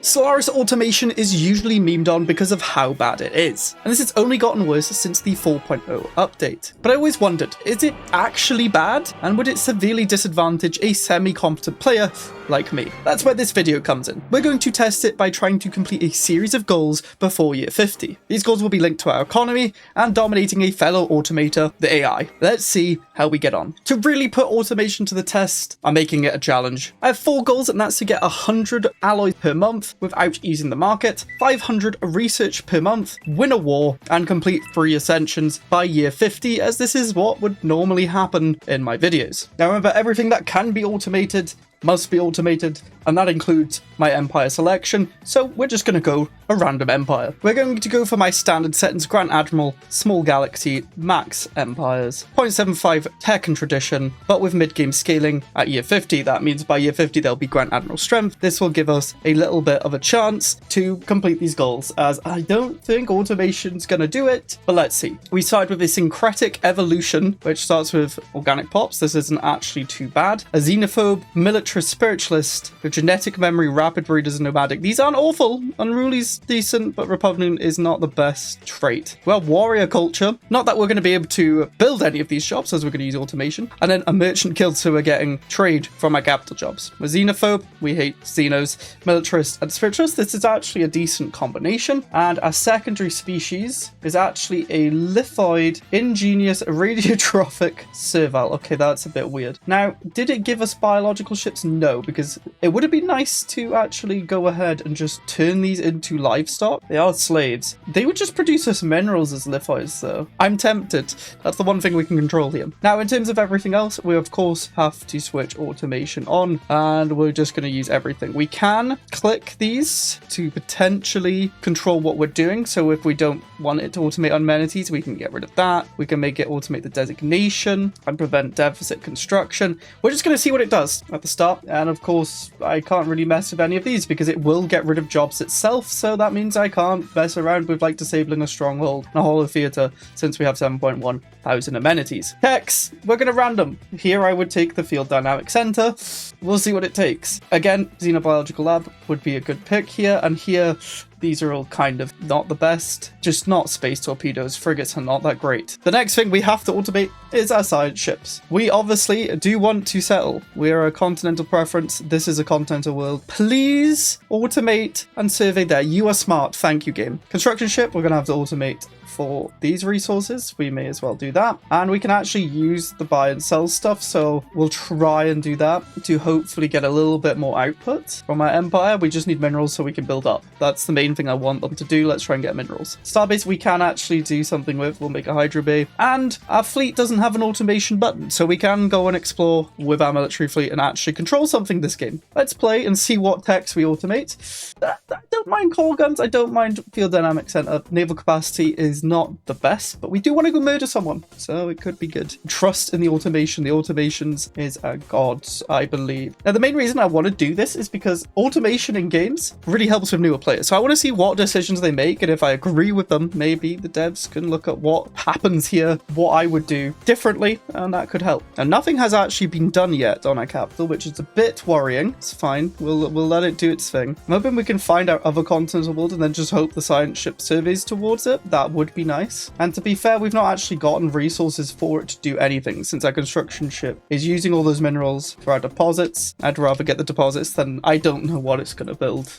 Stellaris automation is usually memed on because of how bad it is, and this has only gotten worse since the 4.0 update. But I always wondered, is it actually bad? And would it severely disadvantage a semi-competent player like me? That's where this video comes in. We're going to test it by trying to complete a series of goals before year 50. These goals will be linked to our economy and dominating a fellow automator, the AI. Let's see how we get on. To really put automation to the test, I'm making it a challenge. I have 4 goals, and that's to get 100 alloys per month without using the market, 500 research per month, win a war, and complete 3 ascensions by year 50, as this is what would normally happen in my videos. Now remember, everything that can be automated must be automated, and that includes my empire selection, so we're just going to go a random empire. We're going to go for my standard settings: Grand Admiral, Small Galaxy, Max Empires, 0.75 Tech and Tradition, but with mid-game scaling at year 50. That means by year 50 there'll be Grand Admiral Strength. This will give us a little bit of a chance to complete these goals, as I don't think automation's going to do it, but let's see. We start with a syncretic evolution, which starts with organic pops. This isn't actually too bad. A xenophobe, military spiritualist with genetic memory, rapid breeders, and nomadic. These aren't awful. Unruly's decent, but repugnant is not the best trait. Well, warrior culture. Not that we're going to be able to build any of these shops, as we're going to use automation. And then a merchant guild, so we're getting trade from our capital jobs. A xenophobe. We hate xenos. Militarist and spiritualist. This is actually a decent combination. And our secondary species is actually a lithoid, ingenious, radiotrophic servile. Okay, that's a bit weird. Now, did it give us biological ships? No, because it would have been nice to actually go ahead and just turn these into livestock. They are slaves. They would just produce us minerals as lithoids, though. I'm tempted. That's the one thing we can control here. Now, in terms of everything else, we of course have to switch automation on, and we're just going to use everything. We can click these to potentially control what we're doing. So if we don't want it to automate amenities, we can get rid of that. We can make it automate the designation and prevent deficit construction. We're just going to see what it does at the start. And of course, I can't really mess with any of these because it will get rid of jobs itself. So that means I can't mess around with like disabling a stronghold and a holo theater, since we have 7.1 thousand amenities. Hex, we're going to random. Here I would take the field dynamic center. We'll see what it takes. Again, xenobiological lab would be a good pick here. And here, these are all kind of not the best. Just not space torpedoes. Frigates are not that great. The next thing we have to automate is our science ships. We obviously do want to settle. We are a continental preference. This is a continental world. Please automate and survey there. You are smart. Thank you, game. Construction ship, we're going to have to automate for these resources. We may as well do that. And we can actually use the buy and sell stuff. So we'll try and do that to hopefully get a little bit more output from our empire. We just need minerals so we can build up. That's the main thing I want them to do. Let's try and get minerals. Starbase we can actually do something with. We'll make a hydro bay. And our fleet doesn't have an automation button, so we can go and explore with our military fleet and actually control something this game. Let's play and see what techs we automate. I don't mind core guns. I don't mind field dynamic center. Naval capacity is not the best, but we do want to go murder someone, so it could be good. Trust in the automation. The automations is a god, I believe. Now, the main reason I want to do this is because automation in games really helps with newer players. So I want to see what decisions they make, and if I agree with them, maybe the devs can look at what happens here, what I would do differently, and that could help. Now, nothing has actually been done yet on our capital, which is a bit worrying. It's fine. We'll let it do its thing. I'm hoping we can find out other continents of the world and then just hope the science ship surveys towards it. That would be nice. And to be fair, we've not actually gotten resources for it to do anything, since our construction ship is using all those minerals for our deposits. I'd rather get the deposits than I don't know what it's going to build.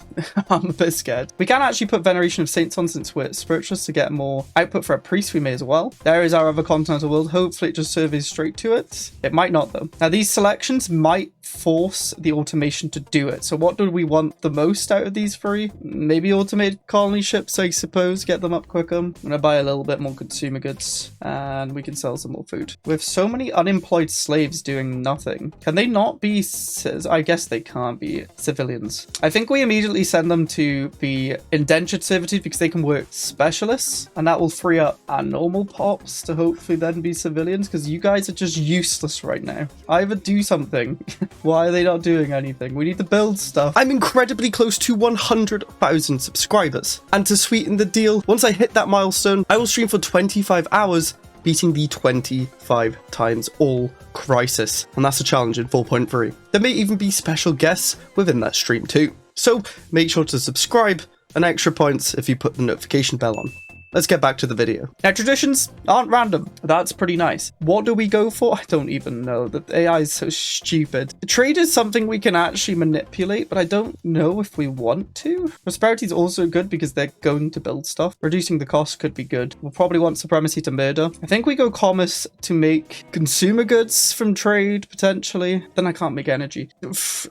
I'm a bit scared. We can actually put Veneration of Saints on, since we're spiritualists, to get more output for our priests. We may as well. There is our other continental world. Hopefully it just surveys straight to it. It might not, though. Now, these selections might force the automation to do it. So what do we want the most out of these 3? Maybe automated colony ships, I suppose. Get them up quicker. I'm going to buy a little bit more consumer goods, and we can sell some more food. With so many unemployed slaves doing nothing, can they not be... I guess they can't be civilians. I think we immediately send them to be indentured servitude because they can work specialists, and that will free up our normal pops to hopefully then be civilians, because you guys are just useless right now. Either do something. Why are they not doing anything? We need to build stuff. I'm incredibly close to 100,000 subscribers, and to sweeten the deal, once I hit that milestone, I will stream for 25 hours, beating the 25 times all crisis. And that's a challenge in 4.3. There may even be special guests within that stream too. So make sure to subscribe, and extra points if you put the notification bell on. Let's get back to the video. Now, traditions aren't random. That's pretty nice. What do we go for? I don't even know. The AI is so stupid. The trade is something we can actually manipulate, but I don't know if we want to. Prosperity is also good because they're going to build stuff. Reducing the cost could be good. We'll probably want supremacy to murder. I think we go commerce to make consumer goods from trade, potentially. Then I can't make energy.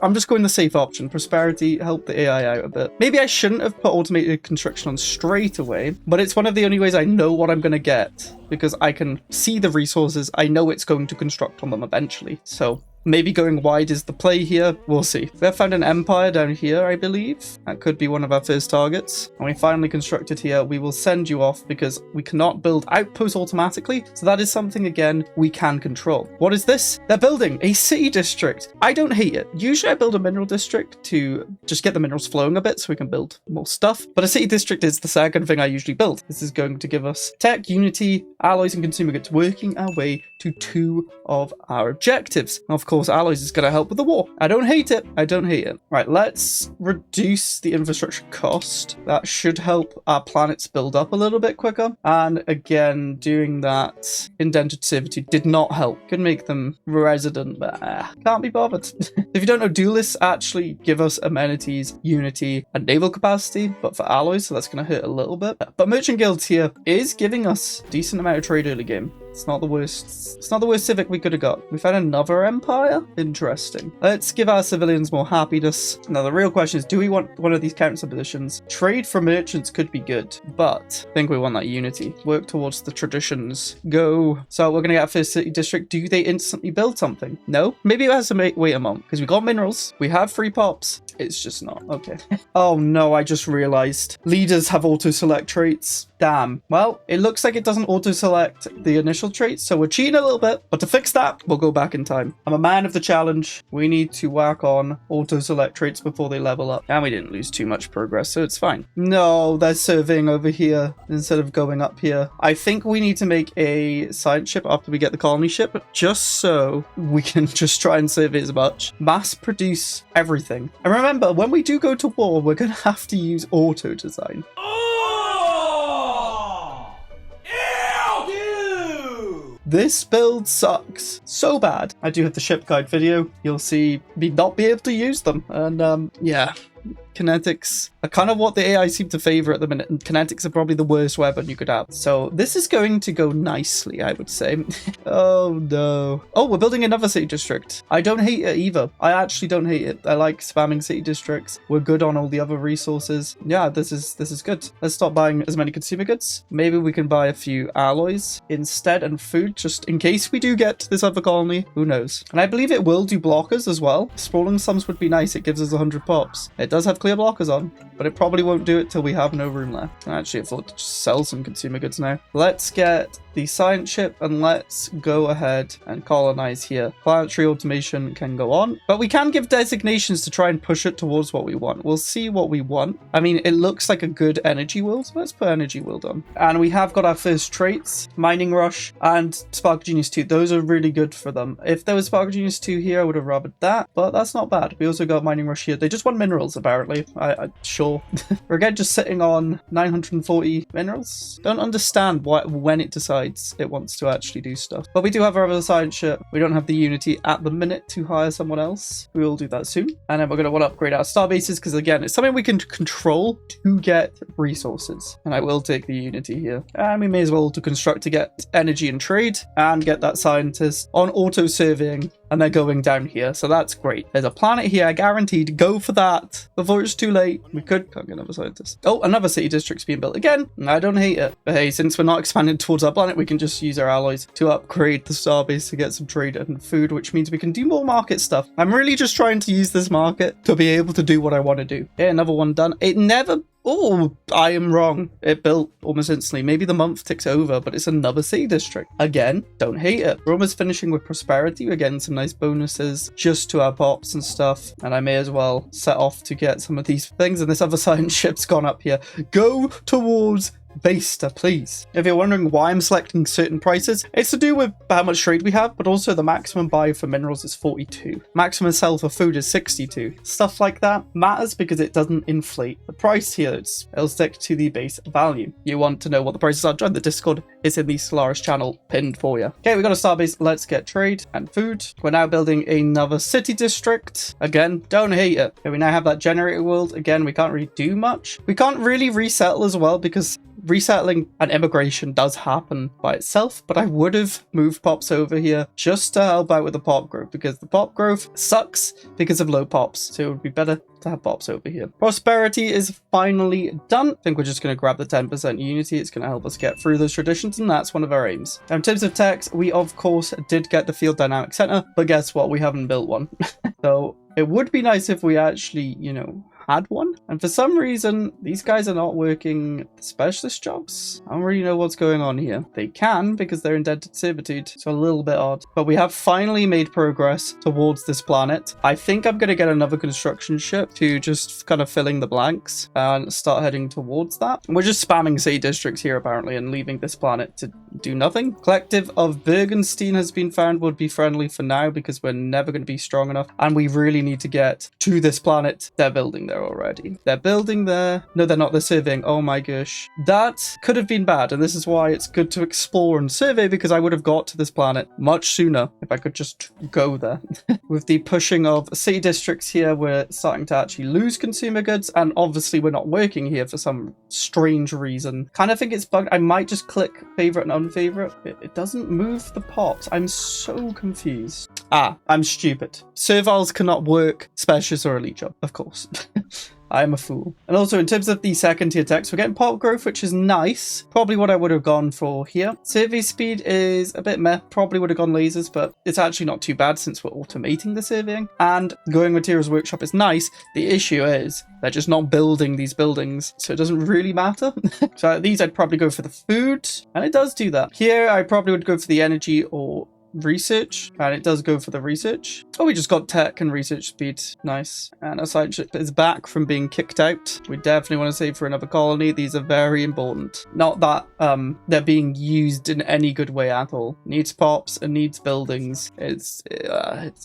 I'm just going the safe option. Prosperity, help the AI out a bit. Maybe I shouldn't have put automated construction on straight away, but it's one of the only ways I know what I'm going to get, because I can see the resources. I know it's going to construct on them eventually. So maybe going wide is the play here. We'll see. We have found an empire down here, I believe. That could be one of our first targets. And we finally constructed here. We will send you off because we cannot build outposts automatically. So that is something, again, we can control. What is this? They're building a city district. I don't hate it. Usually I build a mineral district to just get the minerals flowing a bit so we can build more stuff. But a city district is the second thing I usually build. This is going to give us tech, unity, alloys, and consumer goods, working our way to 2 of our objectives. And of course, alloys is going to help with the war. I don't hate it. I don't hate it. Right, let's reduce the infrastructure cost. That should help our planets build up a little bit quicker. And again, doing that indentured servitude did not help. Could make them resident, but can't be bothered. If you don't know, duelists actually give us amenities, unity, and naval capacity, but for alloys, so that's going to hurt a little bit. But merchant guilds here is giving us a decent amount of trade early game. It's not the worst. It's not the worst civic we could have got. We found another empire? Interesting. Let's give our civilians more happiness. Now, the real question is, do we want one of these counter positions? Trade for merchants could be good, but I think we want that unity. Work towards the traditions. Go. So we're going to get our first city district. Do they instantly build something? No? Maybe it has to wait a moment, because we got minerals. We have free pops. It's just not. Okay. Oh no, I just realized. Leaders have auto-select traits. Damn. Well, it looks like it doesn't auto-select the initial traits, so we're cheating a little bit. But to fix that, we'll go back in time. I'm a man of the challenge. We need to work on auto-select traits before they level up. And we didn't lose too much progress, so it's fine. No, they're surveying over here instead of going up here. I think we need to make a science ship after we get the colony ship, just so we can just try and survey as much. Mass produce everything. And remember, when we do go to war, we're going to have to use auto-design. This build sucks so bad. I do have the ship guide video. You'll see me not be able to use them. And yeah, kinetics are kind of what the AI seem to favor at the minute, and kinetics are probably the worst weapon you could have. So this is going to go nicely, I would say. Oh no. Oh, we're building another city district. I don't hate it either. I actually don't hate it. I like spamming city districts. We're good on all the other resources. Yeah, this is good. Let's stop buying as many consumer goods. Maybe we can buy a few alloys instead, and food, just in case we do get this other colony. Who knows? And I believe it will do blockers as well. Sprawling sums would be nice. It gives us 100 pops. It does have clear blockers on, but it probably won't do it till we have no room left. I actually thought to just sell some consumer goods now. Let's get the science ship and let's go ahead and colonize here. Planetary automation can go on, but we can give designations to try and push it towards what we want. We'll see what we want. I mean, it looks like a good energy world, so let's put energy world on. And we have got our first traits, mining rush and spark genius 2. Those are really good for them. If there was spark genius 2 here, I would have robbed that, but that's not bad. We also got mining rush here. They just want minerals, apparently. Sure. We're again just sitting on 940 minerals. Don't understand when it decides it wants to actually do stuff. But we do have our other science ship. We don't have the unity at the minute to hire someone else. We will do that soon. And then we're going to want to upgrade our star bases because, again, it's something we can control to get resources. And I will take the unity here. And we may as well to construct to get energy and trade and get that scientist on auto surveying. And they're going down here, so that's great. There's a planet here, guaranteed. Go for that before it's too late. We can't get another scientist. Oh, another city district's being built again. I don't hate it. But hey, since we're not expanding towards our planet, we can just use our alloys to upgrade the starbase to get some trade and food, which means we can do more market stuff. I'm really just trying to use this market to be able to do what I want to do. Yeah, another one done. It never... Oh, I am wrong. It built almost instantly. Maybe the month ticks over, but it's another city district. Again, don't hate it. We're almost finishing with prosperity. We're getting some nice bonuses just to our pops and stuff. And I may as well set off to get some of these things. And this other science ship's gone up here. Go towards Baster, please. If you're wondering why I'm selecting certain prices, it's to do with how much trade we have, but also the maximum buy for minerals is 42. Maximum sell for food is 62. Stuff like that matters because it doesn't inflate the price here. It'll stick to the base value. You want to know what the prices are, join the Discord. It's in the Stellaris channel pinned for you. Okay, we got a starbase. Let's get trade and food. We're now building another city district. Again, don't hate it. Okay, we now have that generator world. Again, we can't really do much. We can't really resettle as well because resettling and immigration does happen by itself, but I would have moved pops over here just to help out with the pop growth because the pop growth sucks because of low pops. So it would be better to have pops over here. Prosperity is finally done. I think we're just going to grab the 10% unity. It's going to help us get through those traditions, and that's one of our aims. Now, in terms of techs, we of course did get the field dynamic center, but guess what? We haven't built one. So it would be nice if we actually, you know, had one, and for some reason these guys are not working specialist jobs. I don't really know what's going on here. They can because they're indented servitude, so a little bit odd, but we have finally made progress towards this planet. I think I'm going to get another construction ship to just kind of filling the blanks and start heading towards that. We're just spamming city districts here apparently and leaving this planet to do nothing. Collective of Bergenstein has been found, would be friendly for now because we're never going to be strong enough, and we really need to get to this planet. They're building there already. They're building there. No, they're not. They're surveying. Oh my gosh. That could have been bad, and this is why it's good to explore and survey, because I would have got to this planet much sooner if I could just go there. With the pushing of city districts here, we're starting to actually lose consumer goods, and obviously we're not working here for some strange reason. Kind of think it's bugged. I might just click favorite and unfavorite. It doesn't move the pops. I'm so confused. Ah, I'm stupid. Serviles cannot work specialist or elite job, of course. I'm a fool. And also in terms of the second tier techs, we're getting pop growth, which is nice. Probably what I would have gone for here. Survey speed is a bit meh. Probably would have gone lasers, but it's actually not too bad since we're automating the surveying. And going materials workshop is nice. The issue is they're just not building these buildings, so it doesn't really matter. So these I'd probably go for the food, and it does do that. Here I probably would go for the energy or research, and it does go for the research. Oh, we just got tech and research speed. Nice. And our side ship is back from being kicked out. We definitely want to save for another colony. These are very important. Not that they're being used in any good way at all. Needs pops and needs buildings. It's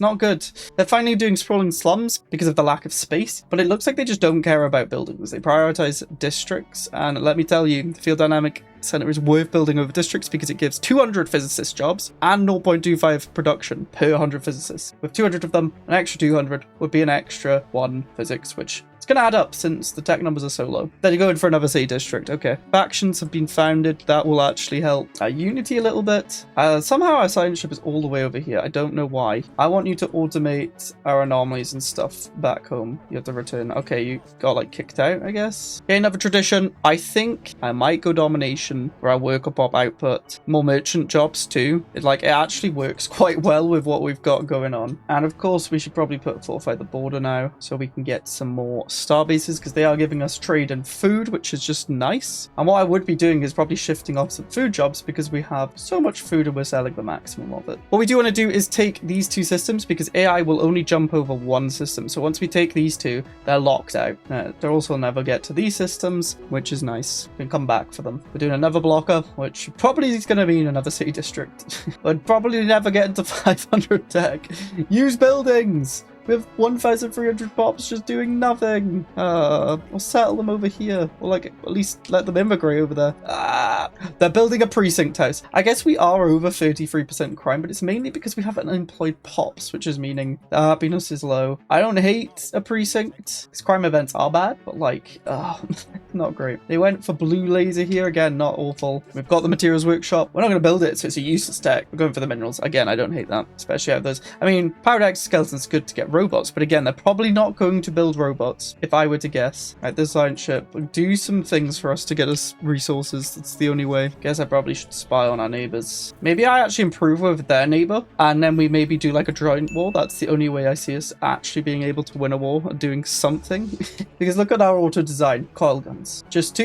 not good. They're finally doing sprawling slums because of the lack of space, but it looks like they just don't care about buildings. They prioritize districts, and let me tell you, the field dynamic center is worth building over districts because it gives 200 physicist jobs and 0.25 production per 100 physicists. With 200 of them, an extra 200 would be an extra 1 physics, which it's going to add up since the tech numbers are so low. Then you go in for another city district. Okay. Factions have been founded. That will actually help Unity a little bit. Somehow our science ship is all the way over here. I don't know why. I want you to automate our anomalies and stuff back home. You have to return. Okay, you got like kicked out, I guess. Okay, another tradition. I think I might go domination where I work up our output. More merchant jobs too. It actually works quite well with what we've got going on. And of course, we should probably fortify the border now so we can get some more star bases, because they are giving us trade and food, which is just nice. And what I would be doing is probably shifting off some food jobs because we have so much food and we're selling the maximum of it. What we do want to do is take these two systems, because AI will only jump over one system. So once we take these two, they're locked out. They'll also never get to these systems, which is nice. We can come back for them. We're doing another blocker, which probably is going to mean another city district. But probably never get into 500 tech. Use buildings! We have 1,300 pops just doing nothing. We'll settle them over here. Or at least let them immigrate over there. They're building a precinct house. I guess we are over 33% crime, but it's mainly because we have unemployed pops, which is meaning their happiness is low. I don't hate a precinct, because crime events are bad, but not great. They went for blue laser here. Again, not awful. We've got the materials workshop. We're not going to build it, so it's a useless tech. We're going for the minerals. Again, I don't hate that, especially out of those. I mean, powered exoskeletons is good to get robots, but again, they're probably not going to build robots, if I were to guess. Right, this science ship will do some things for us to get us resources. That's the only way. Guess I probably should spy on our neighbors. Maybe I actually improve with their neighbor, and then we maybe do like a joint war. That's the only way I see us actually being able to win a war and doing something. Because look at our auto design. Coil guns. Just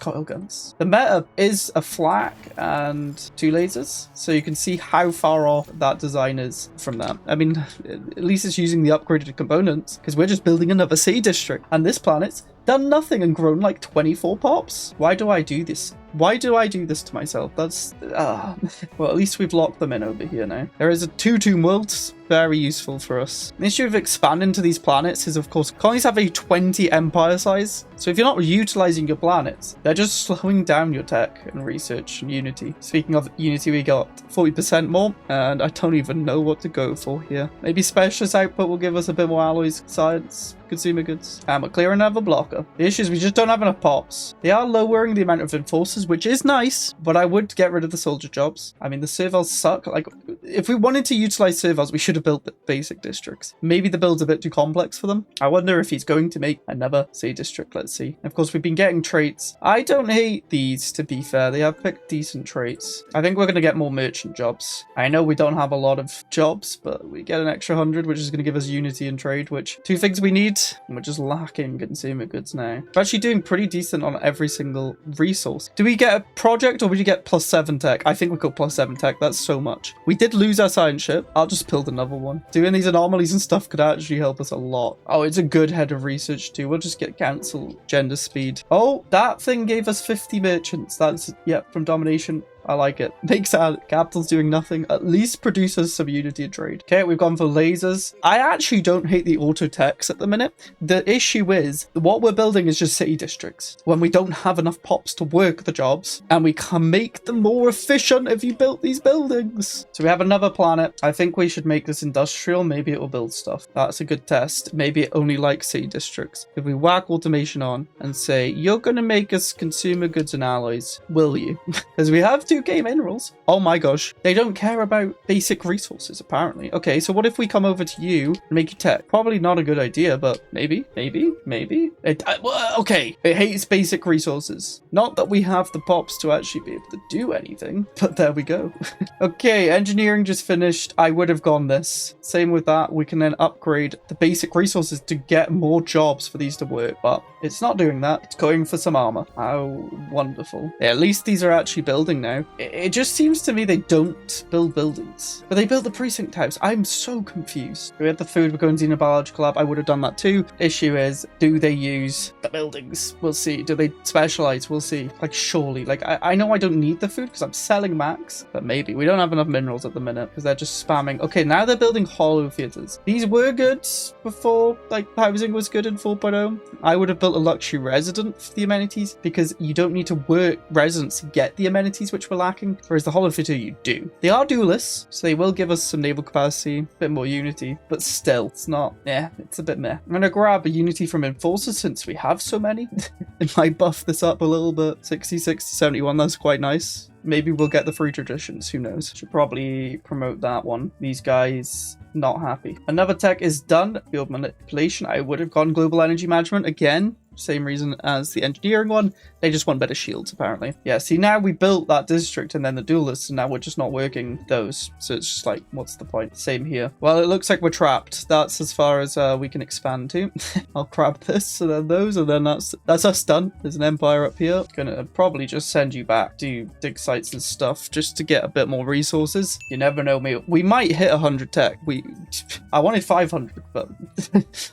coil guns. The meta is a flak and 2 lasers, so you can see how far off that design is from that. I mean, at least it's using the upgraded components, because we're just building another city district, and this planet's done nothing and grown like 24 pops. Why do I do this? Why do I do this to myself? That's... well, at least we've locked them in over here now. There is a 2-2 worlds. Very useful for us. The issue of expanding to these planets is, of course, colonies have a 20 empire size. So if you're not utilizing your planets, they're just slowing down your tech and research and Unity. Speaking of Unity, we got 40% more, and I don't even know what to go for here. Maybe specialist output will give us a bit more alloys, science, consumer goods. And we're clearing another blocker. The issue is we just don't have enough pops. They are lowering the amount of enforcers, which is nice, but I would get rid of the soldier jobs. I mean, the servals suck. Like, if we wanted to utilize servals, we should have built the basic districts. Maybe the build's a bit too complex for them. I wonder if he's going to make another sea district. Let's see. Of course, we've been getting traits. I don't hate these, to be fair. They have picked decent traits. I think we're going to get more merchant jobs. I know we don't have a lot of jobs, but we get an extra 100, which is going to give us unity and trade, which two things we need. And we're just lacking consumer goods now. We're actually doing pretty decent on every single resource. Do we get a project or would you get +7 tech? I think we got +7 tech. That's so much. We did lose our science ship. I'll just build another one. Doing these anomalies and stuff could actually help us a lot. Oh, it's a good head of research too. We'll just get cancel gender speed. Oh, that thing gave us 50 merchants. That's, yeah, from domination. I like it. Makes our capitals doing nothing. At least produces some unity and trade. Okay, we've gone for lasers. I actually don't hate the auto techs at the minute. The issue is what we're building is just city districts. When we don't have enough pops to work the jobs, and we can make them more efficient if you built these buildings. So we have another planet. I think we should make this industrial. Maybe it will build stuff. That's a good test. Maybe it only likes city districts. If we whack automation on and say, you're going to make us consumer goods and alloys, will you? Because we have to 2K minerals. Oh my gosh. They don't care about basic resources, apparently. Okay, so what if we come over to you and make you tech? Probably not a good idea, but maybe. Okay, it hates basic resources. Not that we have the pops to actually be able to do anything, but there we go. Okay, engineering just finished. I would have gone this. Same with that. We can then upgrade the basic resources to get more jobs for these to work, but it's not doing that. It's going for some armor. How wonderful. Yeah, at least these are actually building now. It just seems to me they don't build buildings, but they build the precinct house. I'm so confused. We had the food. We're going to xenobiological lab. I would have done that too. Issue is, do they use the buildings? We'll see. Do they specialize? We'll see. Like, surely. Like, I know I don't need the food because I'm selling max, but maybe. We don't have enough minerals at the minute because they're just spamming. Okay, now they're building hollow theaters. These were good before, like, housing was good in 4.0. I would have built a luxury resident for the amenities because you don't need to work residents to get the amenities which we're lacking, whereas the hollow theater you do. They are duelists, so they will give us some naval capacity, a bit more unity, but still, it's not, yeah, it's a bit meh. I'm gonna grab a unity from enforcers since we have so many. It might buff this up a little bit. 66 to 71, that's quite nice. Maybe we'll get the free traditions, who knows. Should probably promote that one. These guys, not happy. Another tech is done. Field manipulation. I would have gone global energy management again. Same reason as the engineering one. They just want better shields, apparently. Yeah, see, now we built that district and then the duelists, and now we're just not working those. So it's just like, what's the point? Same here. Well, it looks like we're trapped. That's as far as we can expand to. I'll grab this and then those, and then that's us done. There's an empire up here. Gonna probably just send you back to dig sites and stuff just to get a bit more resources. You never know, me. We might hit 100 tech. I wanted 500, but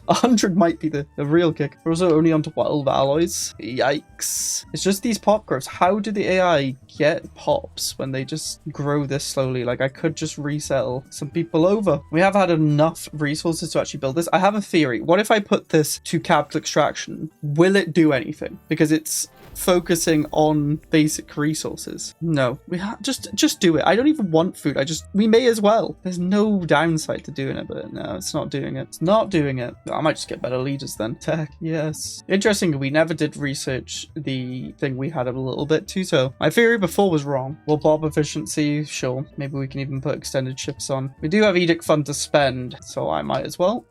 100 might be the real kick. We're also only on 12 alloys. Yikes. It's just these pop growths. How do the AI get pops when they just grow this slowly? Like, I could just resell some people over. We have had enough resources to actually build this. I have a theory. What if I put this to capital extraction? Will it do anything? Because it's focusing on basic resources. No, we just do it. I don't even want food. We may as well. There's no downside to doing it, but no, it's not doing it. It's not doing it. I might just get better leaders then. Tech, yes. Interesting, we never did research the thing we had a little bit too, so my theory before was wrong. Well, Bob efficiency, sure. Maybe we can even put extended ships on. We do have edict fund to spend, so I might as well.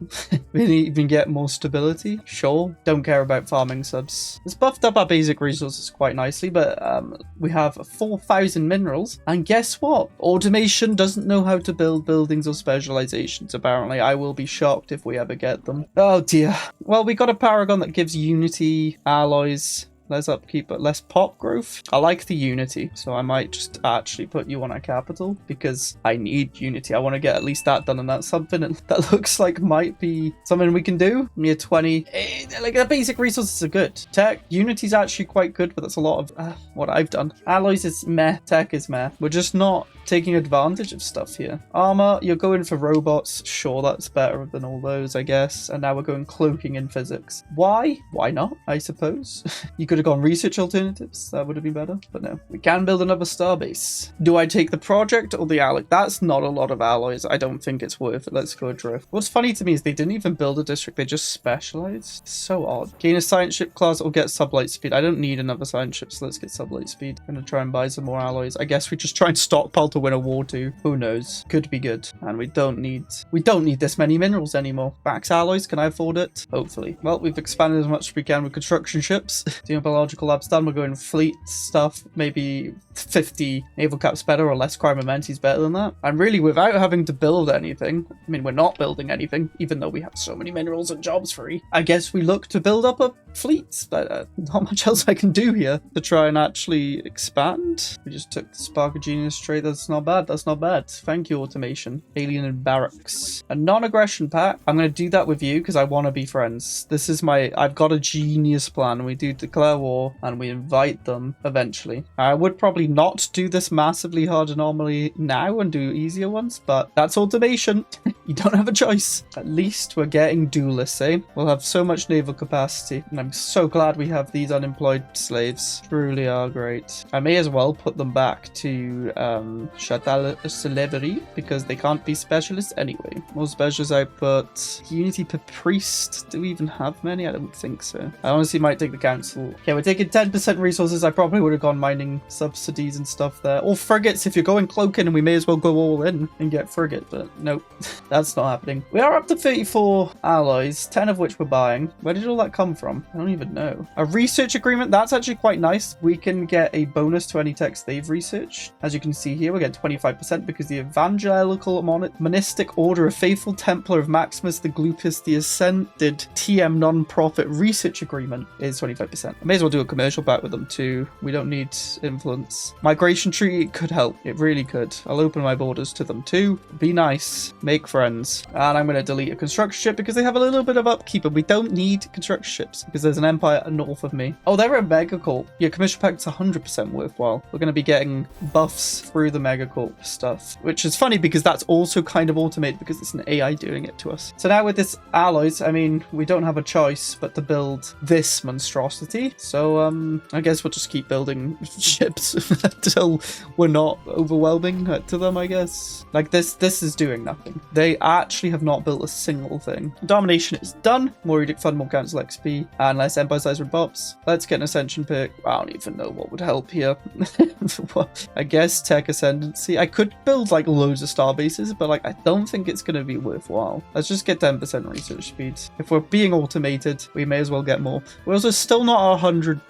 We even get more stability, sure. Don't care about farming subs. It's buffed up our basic resources quite nicely, but we have 4,000 minerals, and guess what? Automation doesn't know how to build buildings or specializations, apparently. I will be shocked if we ever get them. Oh dear. Well, we got a paragon that gives unity, alloys. less upkeep, but less pop growth. I like the unity, so I might just actually put you on our capital because I need unity. I want to get at least that done, and that's something that looks like might be something we can do. Near 20. Like, the basic resources are good. Tech, unity's actually quite good, but that's a lot of what I've done. Alloys is meh. Tech is meh. We're just not taking advantage of stuff here. Armor, you're going for robots. Sure, that's better than all those, I guess. And now we're going cloaking in physics. Why? Why not, I suppose? You could have gone research alternatives. That would have been better. But no. We can build another starbase. Do I take the project or the alloy? That's not a lot of alloys. I don't think it's worth it. Let's go adrift. What's funny to me is they didn't even build a district. They just specialized. So odd. Gain a science ship class or get sublight speed. I don't need another science ship, so let's get sublight speed. I'm gonna try and buy some more alloys. I guess we just try and stockpile to win a war too. Who knows? Could be good. And we don't need this many minerals anymore. Bax alloys, can I afford it? Hopefully. Well, we've expanded as much as we can with construction ships. Biological labs done. We're going fleet stuff. Maybe 50 naval caps better or less crime amenities better than that. And really, without having to build anything, I mean, we're not building anything, even though we have so many minerals and jobs free. I guess we look to build up a fleet. But not much else I can do here to try and actually expand. We just took the Spark of Genius trade. That's not bad. That's not bad. Thank you, automation. Alien and barracks. A non-aggression pact. I'm going to do that with you because I want to be friends. This is I've got a genius plan. We do declare war and we invite them eventually. I would probably not do this massively hard anomaly now and do easier ones, but that's automation. You don't have a choice. At least we're getting duelists, eh? We'll have so much naval capacity, and I'm so glad we have these unemployed slaves. Truly are great. I may as well put them back to Stellaris because they can't be specialists anyway. More specialists I put. Unity per priest. Do we even have many? I don't think so. I honestly might take the council. Okay, we're taking 10% resources. I probably would have gone mining subsidies and stuff there. Or frigates if you're going cloaking, and we may as well go all in and get frigate, but nope. That's not happening. We are up to 34 alloys, 10 of which we're buying. Where did all that come from? I don't even know. A research agreement, that's actually quite nice. We can get a bonus to any text they've researched. As you can see here, we get 25% because the Evangelical Monistic Order of Faithful Templar of Maximus the Glupus the Ascended TM non-profit research agreement is 25%. I may as well do a commercial pact with them too. We don't need influence. Migration treaty could help. It really could. I'll open my borders to them too. Be nice. Make friends. And I'm going to delete a construction ship because they have a little bit of upkeep, and we don't need construction ships because there's an empire north of me. Oh, they're a megacorp. Yeah, commercial pact's 100% worthwhile. We're going to be getting buffs through the megacorp stuff, which is funny because that's also kind of automated because it's an AI doing it to us. So now with this alloys, I mean, we don't have a choice but to build this monstrosity. So I guess we'll just keep building ships until we're not overwhelming to them, I guess. Like this is doing nothing. They actually have not built a single thing. Domination is done. More Edict Fund, more Council XP, and less Empire Size Revolves. Let's get an Ascension pick. I don't even know what would help here. I guess Tech Ascendancy. I could build like loads of star bases, but like I don't think it's going to be worthwhile. Let's just get 10% research speed. If we're being automated, we may as well get more. We're also still not 100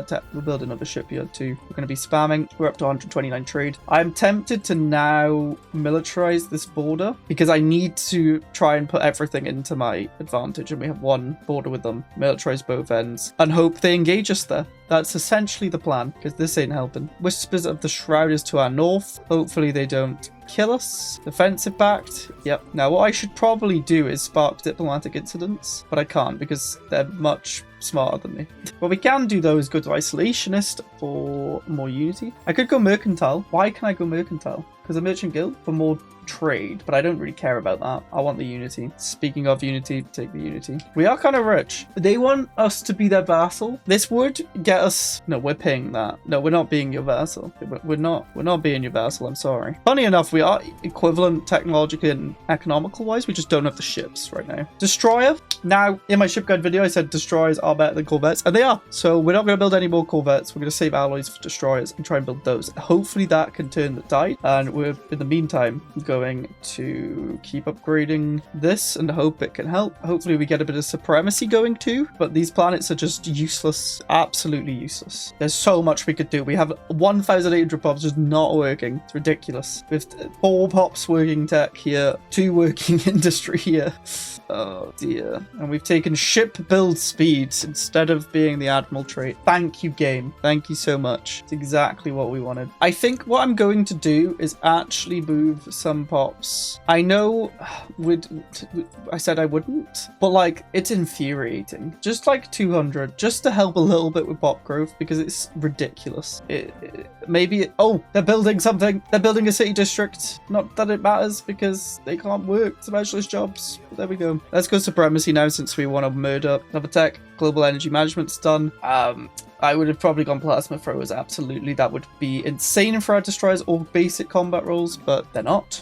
tech. We'll build another shipyard too. We're going to be spamming. We're up to 129 trade. I'm tempted to now militarize this border because I need to try and put everything into my advantage, and we have one border with them. Militarize both ends and hope they engage us there. That's essentially the plan, because this ain't helping. Whispers of the Shroud is to our north. Hopefully they don't kill us. Defensive pact. Yep. Now what I should probably do is spark diplomatic incidents, but I can't because they're much smarter than me. What we can do though is go to isolationist for more unity. I could go mercantile. Why can I go mercantile? Because a merchant guild for more trade, but I don't really care about that. I want the unity. Speaking of unity, take the unity. We are kind of rich. They want us to be their vassal. This would get us... No, we're paying that. No, we're not being your vassal. We're not being your vassal. I'm sorry. Funny enough, we are equivalent technologically and economical wise. We just don't have the ships right now. Destroyer. Now, in my ship guide video, I said destroyers are better than corvettes, and they are. So we're not going to build any more corvettes. We're going to save alloys for destroyers and try and build those. Hopefully that can turn the tide. And we're, in the meantime, going to keep upgrading this and hope it can help. Hopefully we get a bit of supremacy going too, but these planets are just useless. Absolutely useless. There's so much we could do. We have 1,800 bombs just not working. It's ridiculous. With 4 pops working tech here, 2 working industry here. Oh dear. And we've taken ship build speeds instead of being the admiral trait. Thank you, game. Thank you so much. It's exactly what we wanted. I think what I'm going to do is actually move some pops. I know I said I wouldn't, but like it's infuriating. Just like 200, just to help a little bit with pop growth because it's ridiculous. Oh, they're building something. They're building a city district. Not that it matters because they can't work specialist jobs. But there we go. Let's go supremacy now since we want to murder another tech. Global energy management's done. I would have probably gone plasma throwers, absolutely. That would be insane for our destroyers or basic combat roles, but they're not.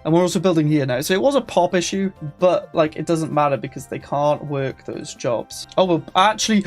And we're also building here now. So it was a pop issue, but like it doesn't matter because they can't work those jobs. Oh, well, actually,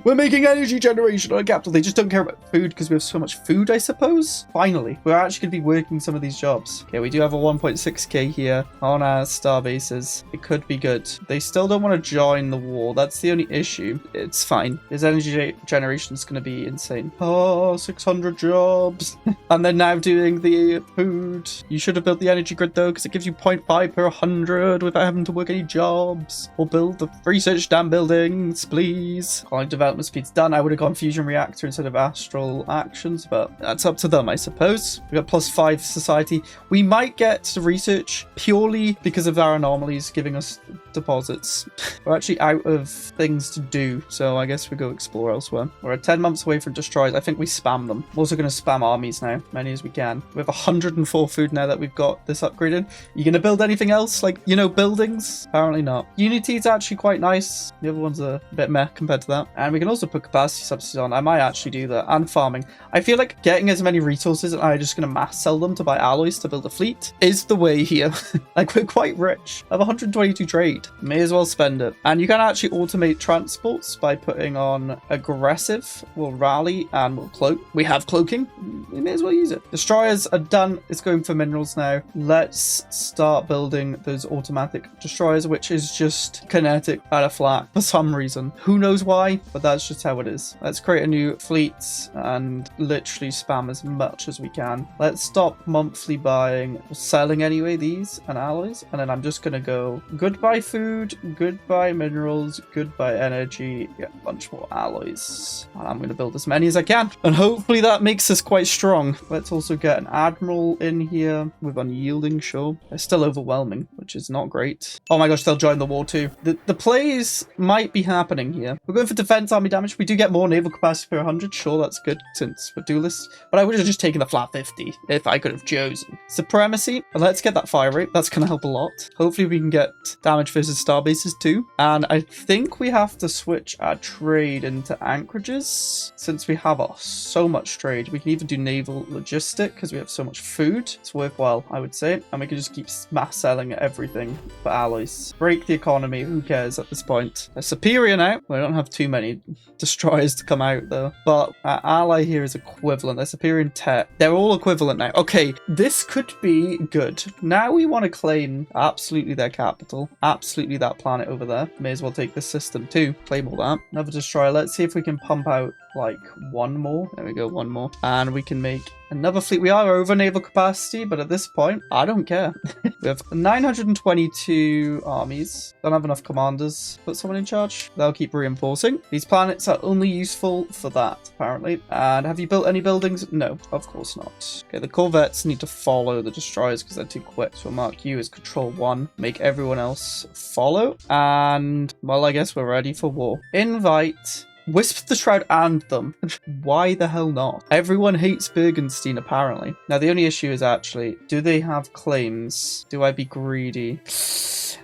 we're making energy generation on a capital. They just don't care about food because we have so much food, I suppose. Finally, we're actually going to be working some of these jobs. Okay, we do have a 1.6k here on our star bases. It could be good. They still don't want to join the war. That's the only issue. It's fine. His energy generation is going to be insane. Oh, 600 jobs. And they're now doing the food. You should have built the energy grid though, because it gives you 0.5 per 100 without having to work any jobs. Or build the research dam buildings, please. Colony development speed's done. I would have gone fusion reactor instead of astral actions, but that's up to them, I suppose. We got +5 society. We might get to research purely because of our anomalies giving us deposits. We're actually out of things to do, so I guess we go explore elsewhere. We're at 10 months away from destroyers. I think we spam them. We're also going to spam armies now, many as we can. We have 104 food now that we've got this upgraded. You going to build anything else? Like, you know, buildings? Apparently not. Unity is actually quite nice. The other one's a bit meh compared to that. And we can also put capacity subsidies on. I might actually do that. And farming. I feel like getting as many resources and I'm just going to mass sell them to buy alloys to build a fleet is the way here. Like, we're quite rich. I have 122 trade. May as well spend it. And you can actually automate transports by putting on aggressive. We'll rally and we'll cloak. We have cloaking. We may as well use it. Destroyers are done. It's going for minerals now. Let's start building those automatic destroyers, which is just kinetic at a flat for some reason. Who knows why, but that's just how it is. Let's create a new fleet and literally spam as much as we can. Let's stop monthly buying or selling anyway these and alloys. And then I'm just going to go goodbye food, goodbye minerals, goodbye energy, get a bunch more alloys. And I'm going to build as many as I can. And hopefully that makes us quite strong. Let's also get an admiral in here with unyielding, sure. They're still overwhelming, which is not great. Oh my gosh, they'll join the war too. The plays might be happening here. We're going for defense army damage. We do get more naval capacity per 100. Sure, that's good since we're duelists. But I would have just taken the flat 50 if I could have chosen. Supremacy. And let's get that fire rate. That's going to help a lot. Hopefully we can get damage versus star bases too. And I think we have to switch our trade into anchorages since we have so much trade. We can even do naval logistic because we have so much food. It's worthwhile, I would say. And we can just keep mass selling everything for alloys. Break the economy. Who cares at this point? They're superior now. We don't have too many destroyers to come out though. But our ally here is equivalent. They're superior in tech. They're all equivalent now. Okay, this could be good. Now we want to claim absolutely their capital. Absolutely that planet over there. May as well take this system too. Claim all that. Another destroyer. Let's see if we can pump out like one more. There we go, one more. And we can make another fleet. We are over naval capacity, but at this point, I don't care. We have 922 armies. Don't have enough commanders. Put someone in charge. They'll keep reinforcing. These planets are only useful for that, apparently. And have you built any buildings? No, of course not. Okay, the corvettes need to follow the destroyers because they're too quick. So we'll mark you as control 1. Make everyone else follow. And, well, I guess we're ready for war. Invite Wisp the Shroud and them. Why the hell not? Everyone hates Bergenstein, apparently. Now, the only issue is actually, do they have claims? Do I be greedy?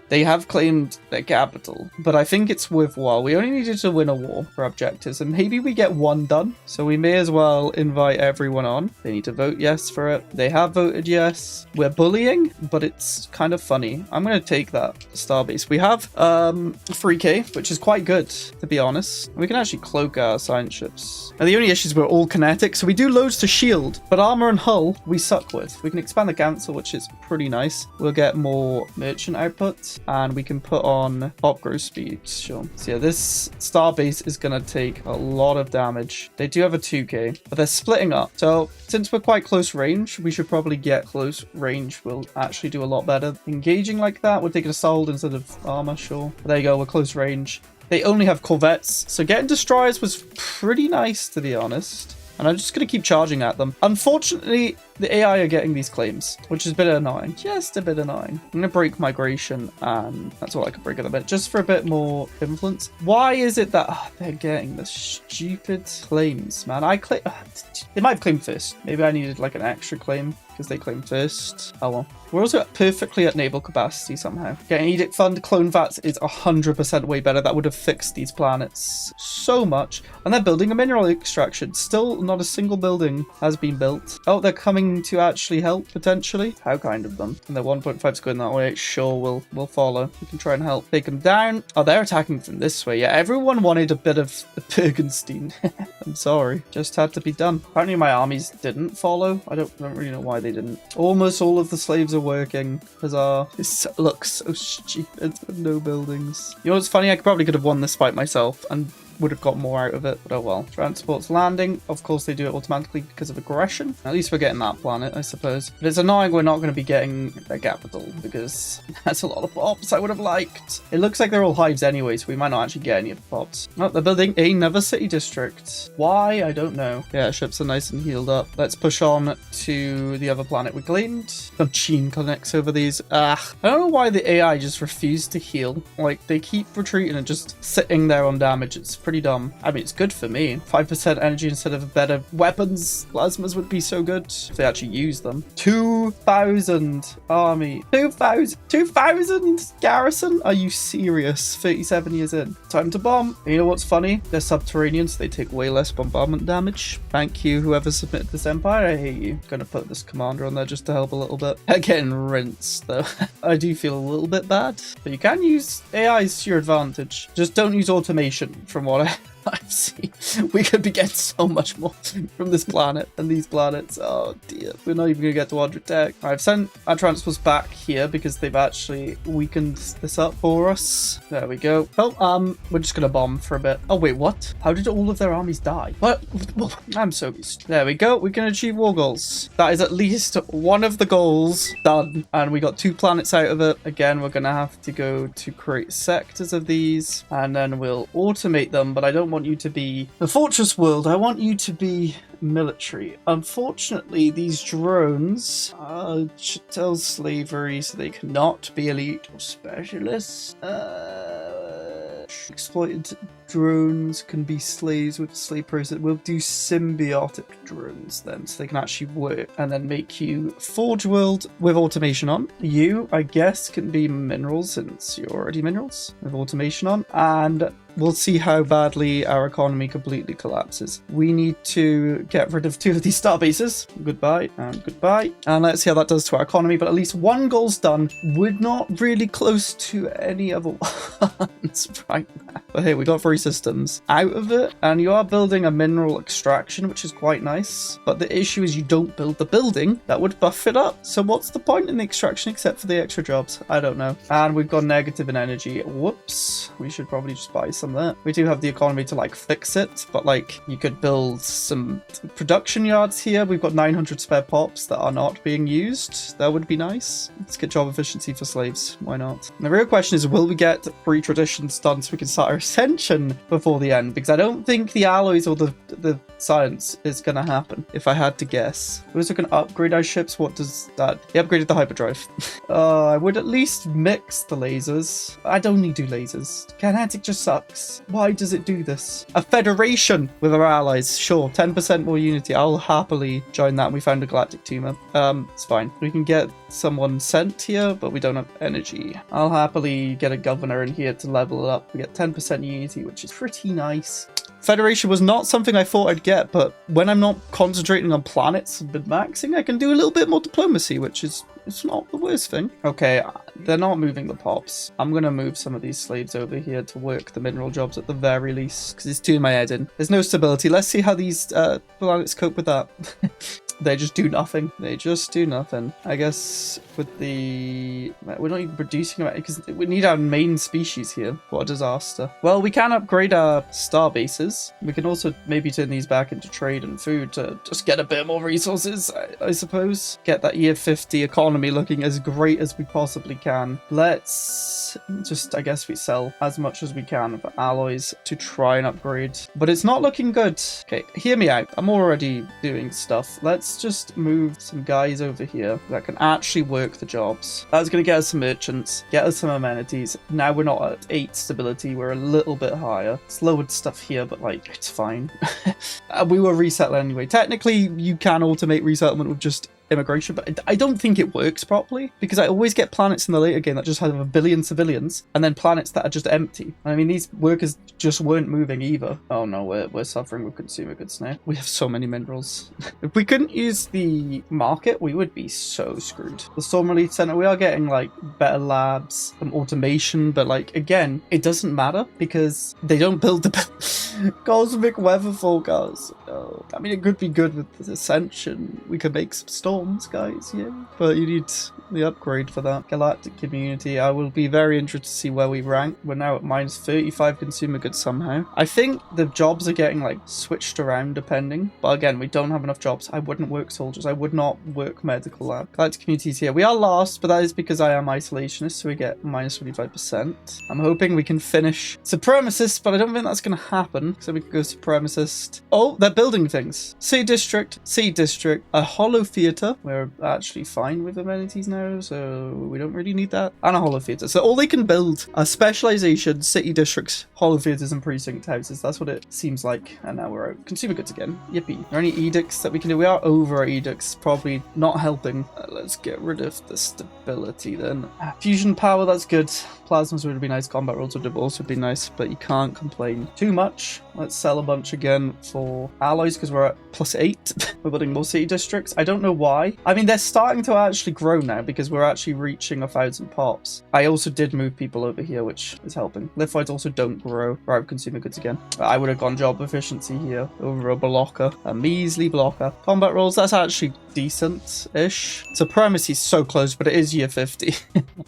They have claimed their capital, but I think it's worthwhile. We only needed to win a war for objectives, and maybe we get one done. So we may as well invite everyone on. They need to vote yes for it. They have voted yes. We're bullying, but it's kind of funny. I'm going to take that starbase. We have 3k, which is quite good, to be honest. We can actually actually cloak our science ships. Now, the only issue is we're all kinetic, so we do loads to shield, but armor and hull we suck with. We can expand the cancel, which is pretty nice. We'll get more merchant output, and we can put on pop growth speed. Sure. So yeah, this starbase is going to take a lot of damage. They do have a 2k, but they're splitting up. So since we're quite close range, we should probably get close range. We'll actually do a lot better. Engaging like that, we're taking assault instead of armor, sure. But there you go, we're close range. They only have corvettes, so getting destroyers was pretty nice, to be honest. And I'm just going to keep charging at them. Unfortunately, the AI are getting these claims, which is a bit annoying. Just a bit annoying. I'm going to break migration, and that's all I can break at the minute, just for a bit more influence. Why is it that they're getting the stupid claims, man? They might have claimed first. Maybe I needed like an extra claim because they claimed first. Oh well. We're also perfectly at naval capacity somehow. Getting Edict Fund clone VATs is 100% way better. That would have fixed these planets so much. And they're building a mineral extraction. Still not a single building has been built. Oh, they're coming to actually help, potentially. How kind of them. And their 1.5's going that way. Sure, we'll follow. We can try and help take them down. Oh, they're attacking from this way. Yeah, everyone wanted a bit of Bergenstein. I'm sorry. Just had to be done. Apparently my armies didn't follow. I don't really know why they didn't. Almost all of the slaves are working. Huzzah. This looks so stupid with no buildings. You know what's funny? I probably could have won this fight myself and would have got more out of it, but oh well. Transport's landing. Of course, they do it automatically because of aggression. At least we're getting that planet, I suppose. But it's annoying we're not going to be getting their capital because that's a lot of pops I would have liked. It looks like they're all hives anyway, so we might not actually get any of the pops. Oh, they're building another city district. Why? I don't know. Yeah, ships are nice and healed up. Let's push on to the other planet we claimed. Machine connects over these. I don't know why the AI just refused to heal. Like, they keep retreating and just sitting there on damage. It's pretty dumb. I mean, it's good for me. 5% energy instead of better weapons. Plasmas would be so good if they actually use them. 2,000 army. 2,000 garrison? Are you serious? 37 years in. Time to bomb. You know what's funny? They're subterranean, so they take way less bombardment damage. Thank you, whoever submitted this empire. I hate you. Gonna put this commander on there just to help a little bit. They're getting rinsed, though. I do feel a little bit bad, but you can use AIs to your advantage. Just don't use automation, from what I've seen. We could be getting so much more from this planet and these planets. Oh dear. We're not even going to get to 100 tech. I've sent our transports back here because they've actually weakened this up for us. There we go. Oh, we're just going to bomb for a bit. Oh wait, what? How did all of their armies die? What? I'm so used. There we go. We can achieve war goals. That is at least one of the goals done. And we got 2 planets out of it. Again, we're going to have to go to create sectors of these and then we'll automate them, but I don't want you to be a fortress world. I want you to be military. Unfortunately, these drones are chattel slavery, so they cannot be elite or specialists. Exploited drones can be slaves with slave process. We'll do symbiotic drones then, so they can actually work and then make you Forge World with automation on. You, I guess, can be minerals since you're already minerals with automation on, and we'll see how badly our economy completely collapses. We need to get rid of 2 of these star bases. Goodbye and goodbye. And let's see how that does to our economy. But at least 1 goal's done. We're not really close to any other ones right now. But hey, we got 3 systems out of it. And you are building a mineral extraction, which is quite nice. But the issue is you don't build the building that would buff it up. So what's the point in the extraction except for the extra jobs? I don't know. And we've got negative in energy. Whoops. We should probably just buy some there. We do have the economy to like fix it, but like you could build some production yards here. We've got 900 spare pops that are not being used. That would be nice. Let's get job efficiency for slaves. Why not? And the real question is, will we get 3 traditions done so we can start our ascension before the end? Because I don't think the alloys or the science is going to happen, if I had to guess. We also can upgrade our ships. What does that? He upgraded the hyperdrive. I would at least mix the lasers. I don't need to do lasers. Kinetic just sucks. Why does it do this? A federation with our allies. Sure, 10% more unity. I'll happily join that. We found a galactic tumor. It's fine. We can get someone sent here, but we don't have energy. I'll happily get a governor in here to level it up. We get 10% unity, which is pretty nice. Federation was not something I thought I'd get, but when I'm not concentrating on planets and min-maxing, I can do a little bit more diplomacy, which is it's not the worst thing. Okay, they're not moving the pops. I'm gonna move some of these slaves over here to work the mineral jobs at the very least, because it's doing my head in. There's no stability. Let's see how these planets cope with that. They just do nothing. They just do nothing. I guess with the... We're not even producing it because we need our main species here. What a disaster. Well, we can upgrade our star bases. We can also maybe turn these back into trade and food to just get a bit more resources, I suppose. Get that year 50 economy looking as great as we possibly can. Let's just, I guess we sell as much as we can of alloys to try and upgrade. But it's not looking good. Okay, hear me out. I'm already doing stuff. Let's just move some guys over here that can actually work the jobs. That's going to get us some merchants, get us some amenities. Now we're not at 8 stability, we're a little bit higher. It's lowered stuff here, but like, it's fine. We will resettle anyway. Technically, you can automate resettlement with just immigration, but I don't think it works properly because I always get planets in the later game that just have a billion civilians and then planets that are just empty. I mean, these workers just weren't moving either. Oh no, we're suffering with consumer goods now. We have so many minerals. If we couldn't use the market, we would be so screwed. The Storm Relief Center, we are getting like better labs, some automation, but like again, it doesn't matter because they don't build the cosmic weather forecast. Oh, I mean, it could be good with the Ascension. We could make some storms, guys, yeah. But you need the upgrade for that. Galactic community. I will be very interested to see where we rank. We're now at minus 35 consumer goods somehow. I think the jobs are getting like switched around depending. But again, we don't have enough jobs. I wouldn't work soldiers. I would not work medical lab. Galactic communities here. We are last, but that is because I am isolationist, so we get minus 25%. I'm hoping we can finish supremacist, but I don't think that's going to happen. So we can go supremacist. Oh, they're building things. Sea district, a hollow theater. We're actually fine with amenities now, so we don't really need that. And a hollow theater. So all they can build are specialization, city districts, hollow theaters, and precinct houses. That's what it seems like. And now we're out. Consumer goods again. Yippee. Are there any edicts that we can do? We are over our edicts. Probably not helping. Let's get rid of the stability then. Fusion power, that's good. Plasmas would be nice. Combat rolls would also be nice, but you can't complain too much. Let's sell a bunch again for alloys because we're at +8. We're building more city districts. I don't know why. I mean, they're starting to actually grow now because we're actually reaching 1,000 pops. I also did move people over here, which is helping. Lithoids also don't grow. We're out of consumer goods again. I would have gone job efficiency here over a blocker. A measly blocker. Combat rolls, that's actually decent-ish. Supremacy's so close, but it is year 50.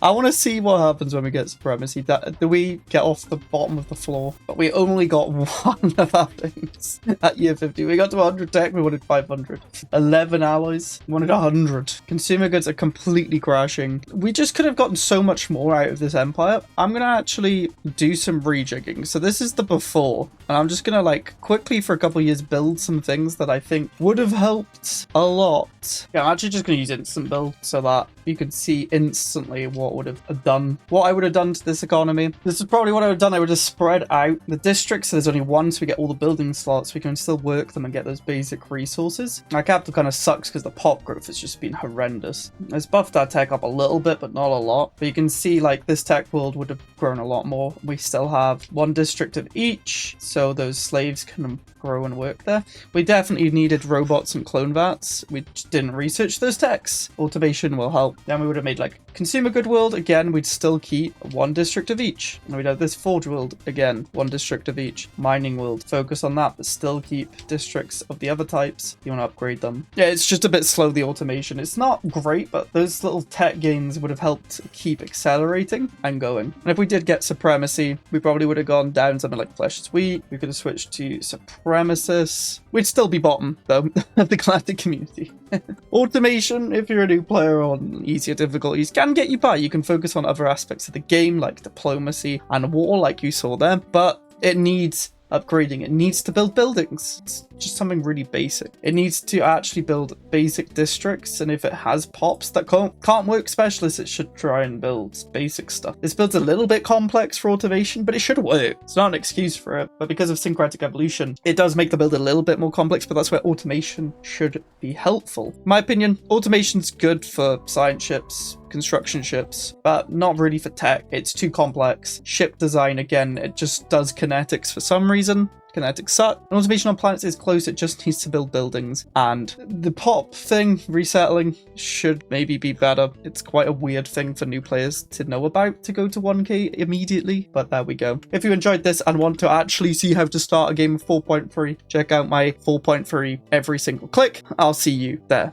I want to see what happens when we get supremacy. Do we get off the bottom of the floor? But we only got one of our things at year 50. We got to 100 tech, we wanted 500. 11 alloys, we wanted 100. Consumer goods are completely crashing. We just could have gotten so much more out of this empire. I'm going to actually do some rejigging. So this is the before. And I'm just going to like quickly for a couple of years build some things that I think would have helped a lot. Yeah, I'm actually just going to use instant build so that you can see instantly what I would have done to this economy. This is probably what I would have done. I would have spread out the districts so there's only one, so we get all the building slots. We can still work them and get those basic resources. Our capital kind of sucks because the pop growth has just been horrendous. It's buffed our tech up a little bit, but not a lot. But you can see like this tech world would have grown a lot more. We still have one district of each, so those slaves can grow and work there. We definitely needed robots and clone vats. We just didn't research those techs. Automation will help. Then we would have made like consumer good world. Again, we'd still keep one district of each. And we'd have this forge world. Again, one district of each. Mining world. Focus on that, but still keep districts of the other types. You want to upgrade them. Yeah, it's just a bit slow, the automation. It's not great, but those little tech gains would have helped keep accelerating and going. And if we did get supremacy, we probably would have gone down something like flesh is wheat. We could have switched to supremacists. We'd still be bottom, though, of the galactic community. Automation, if you're a new player on easier difficulties, can get you by. You can focus on other aspects of the game, like diplomacy and war, like you saw there, but it needs upgrading. It needs to build buildings. It's just something really basic. It needs to actually build basic districts, and if it has pops that can't work specialists, it should try and build basic stuff. This build's a little bit complex for automation, but it should work. It's not an excuse for it, but because of syncretic evolution, it does make the build a little bit more complex, but that's where automation should be helpful. In my opinion, automation's good for science ships, construction ships, but not really for tech. It's too complex. Ship design, again, it just does kinetics for some reason. kinetic suck. And automation on planets is close, it just needs to build buildings. And the pop thing, resettling, should maybe be better. It's quite a weird thing for new players to know about, to go to 1k immediately, but there we go. If you enjoyed this and want to actually see how to start a game of 4.3, check out my 4.3 every single click. I'll see you there.